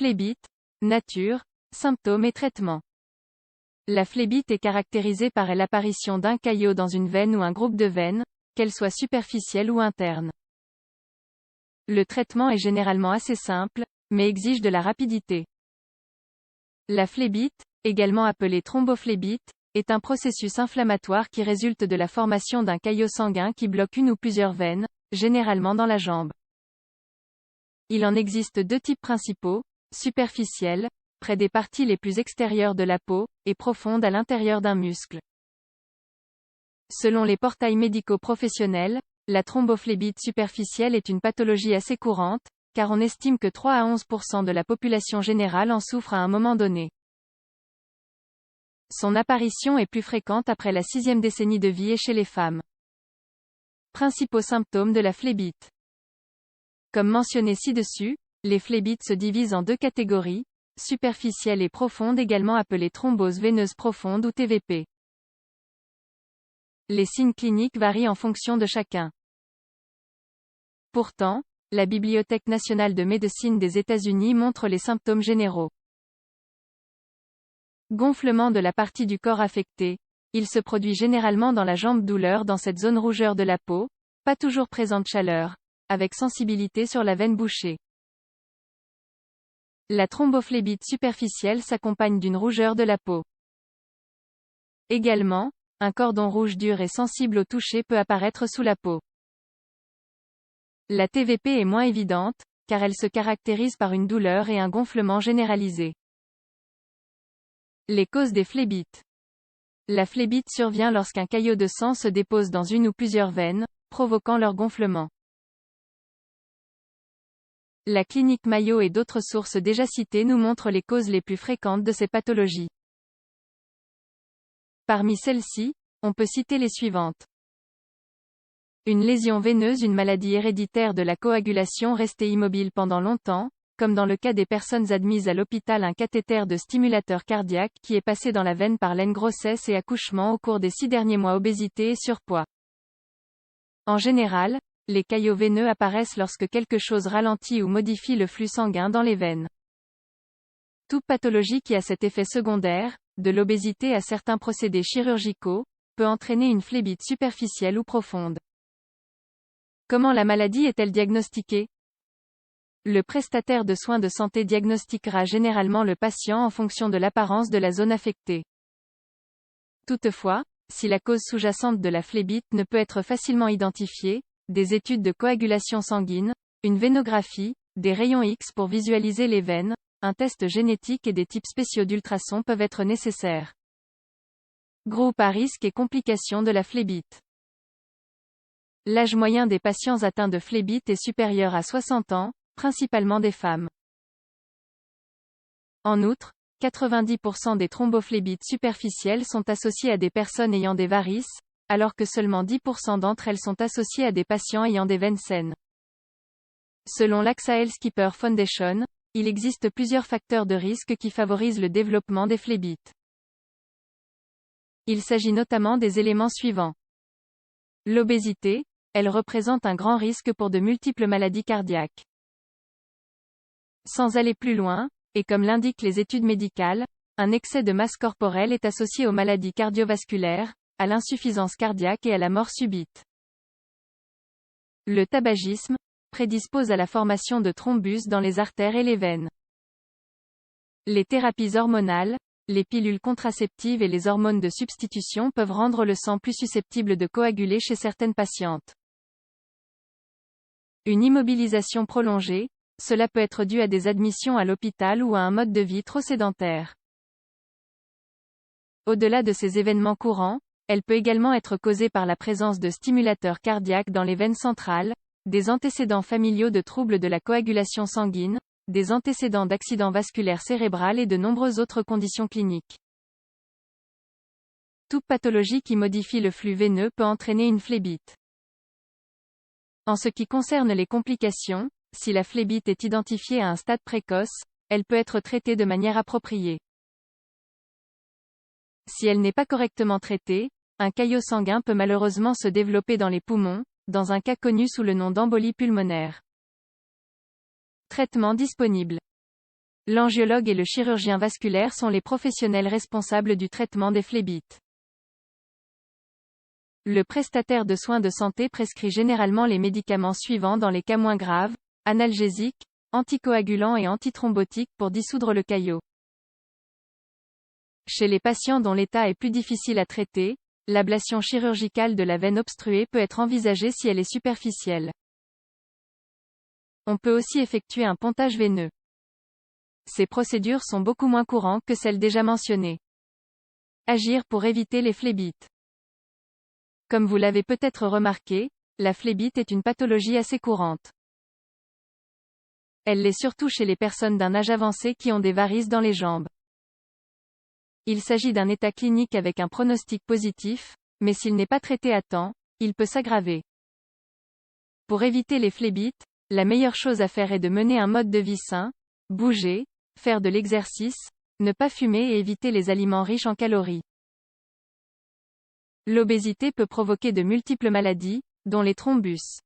Phlébite, nature, symptômes et traitements. La phlébite est caractérisée par l'apparition d'un caillot dans une veine ou un groupe de veines, qu'elles soient superficielles ou internes. Le traitement est généralement assez simple, mais exige de la rapidité. La phlébite, également appelée thrombophlébite, est un processus inflammatoire qui résulte de la formation d'un caillot sanguin qui bloque une ou plusieurs veines, généralement dans la jambe. Il en existe deux types principaux, superficiels, près des parties les plus extérieures de la peau, et profondes à l'intérieur d'un muscle. Selon les portails médicaux professionnels, la thrombophlébite superficielle est une pathologie assez courante, car on estime que 3 à 11% de la population générale en souffre à un moment donné. Son apparition est plus fréquente après la 6e décennie de vie et chez les femmes. Principaux symptômes de la phlébite. Comme mentionné ci-dessus, les phlébites se divisent en deux catégories, superficielle et profonde, également appelée thrombose veineuse profonde ou TVP. Les signes cliniques varient en fonction de chacun. Pourtant, la Bibliothèque nationale de médecine des États-Unis montre les symptômes généraux. Gonflement de la partie du corps affectée. Il se produit généralement dans la jambe, douleur dans cette zone, rougeur de la peau, pas toujours présente, chaleur, avec sensibilité sur la veine bouchée. La thrombophlébite superficielle s'accompagne d'une rougeur de la peau. Également, un cordon rouge dur et sensible au toucher peut apparaître sous la peau. La TVP est moins évidente, car elle se caractérise par une douleur et un gonflement généralisé. Les causes des phlébites. La phlébite survient lorsqu'un caillot de sang se dépose dans une ou plusieurs veines, provoquant leur gonflement. La clinique Mayo et d'autres sources déjà citées nous montrent les causes les plus fréquentes de ces pathologies. Parmi celles-ci, on peut citer les suivantes. Une lésion veineuse, une maladie héréditaire de la coagulation restée immobile pendant longtemps, comme dans le cas des personnes admises à l'hôpital, un cathéter de stimulateur cardiaque qui est passé dans la veine par grossesse et accouchement au cours des 6 derniers mois, obésité et surpoids. En général, les caillots veineux apparaissent lorsque quelque chose ralentit ou modifie le flux sanguin dans les veines. Toute pathologie qui a cet effet secondaire, de l'obésité à certains procédés chirurgicaux, peut entraîner une phlébite superficielle ou profonde. Comment la maladie est-elle diagnostiquée? Le prestataire de soins de santé diagnostiquera généralement le patient en fonction de l'apparence de la zone affectée. Toutefois, si la cause sous-jacente de la phlébite ne peut être facilement identifiée, des études de coagulation sanguine, une vénographie, des rayons X pour visualiser les veines, un test génétique et des types spéciaux d'ultrasons peuvent être nécessaires. Groupe à risque et complications de la phlébite. L'âge moyen des patients atteints de phlébite est supérieur à 60 ans, principalement des femmes. En outre, 90% des thrombophllébites superficielles sont associées à des personnes ayant des varices, alors que seulement 10% d'entre elles sont associées à des patients ayant des veines saines. Selon l'Axael Skipper Foundation, il existe plusieurs facteurs de risque qui favorisent le développement des phlébites. Il s'agit notamment des éléments suivants. L'obésité, elle représente un grand risque pour de multiples maladies cardiaques. Sans aller plus loin, et comme l'indiquent les études médicales, un excès de masse corporelle est associé aux maladies cardiovasculaires, à l'insuffisance cardiaque et à la mort subite. Le tabagisme prédispose à la formation de thrombus dans les artères et les veines. Les thérapies hormonales, les pilules contraceptives et les hormones de substitution peuvent rendre le sang plus susceptible de coaguler chez certaines patientes. Une immobilisation prolongée, cela peut être dû à des admissions à l'hôpital ou à un mode de vie trop sédentaire. Au-delà de ces événements courants, elle peut également être causée par la présence de stimulateurs cardiaques dans les veines centrales, des antécédents familiaux de troubles de la coagulation sanguine, des antécédents d'accidents vasculaires cérébraux et de nombreuses autres conditions cliniques. Toute pathologie qui modifie le flux veineux peut entraîner une phlébite. En ce qui concerne les complications, si la phlébite est identifiée à un stade précoce, elle peut être traitée de manière appropriée. Si elle n'est pas correctement traitée, un caillot sanguin peut malheureusement se développer dans les poumons, dans un cas connu sous le nom d'embolie pulmonaire. Traitement disponible. L'angiologue et le chirurgien vasculaire sont les professionnels responsables du traitement des phlébites. Le prestataire de soins de santé prescrit généralement les médicaments suivants dans les cas moins graves: analgésiques, anticoagulants et antithrombotiques pour dissoudre le caillot. Chez les patients dont l'état est plus difficile à traiter, l'ablation chirurgicale de la veine obstruée peut être envisagée si elle est superficielle. On peut aussi effectuer un pontage veineux. Ces procédures sont beaucoup moins courantes que celles déjà mentionnées. Agir pour éviter les phlébites. Comme vous l'avez peut-être remarqué, la phlébite est une pathologie assez courante. Elle l'est surtout chez les personnes d'un âge avancé qui ont des varices dans les jambes. Il s'agit d'un état clinique avec un pronostic positif, mais s'il n'est pas traité à temps, il peut s'aggraver. Pour éviter les phlébites, la meilleure chose à faire est de mener un mode de vie sain, bouger, faire de l'exercice, ne pas fumer et éviter les aliments riches en calories. L'obésité peut provoquer de multiples maladies, dont les thrombus.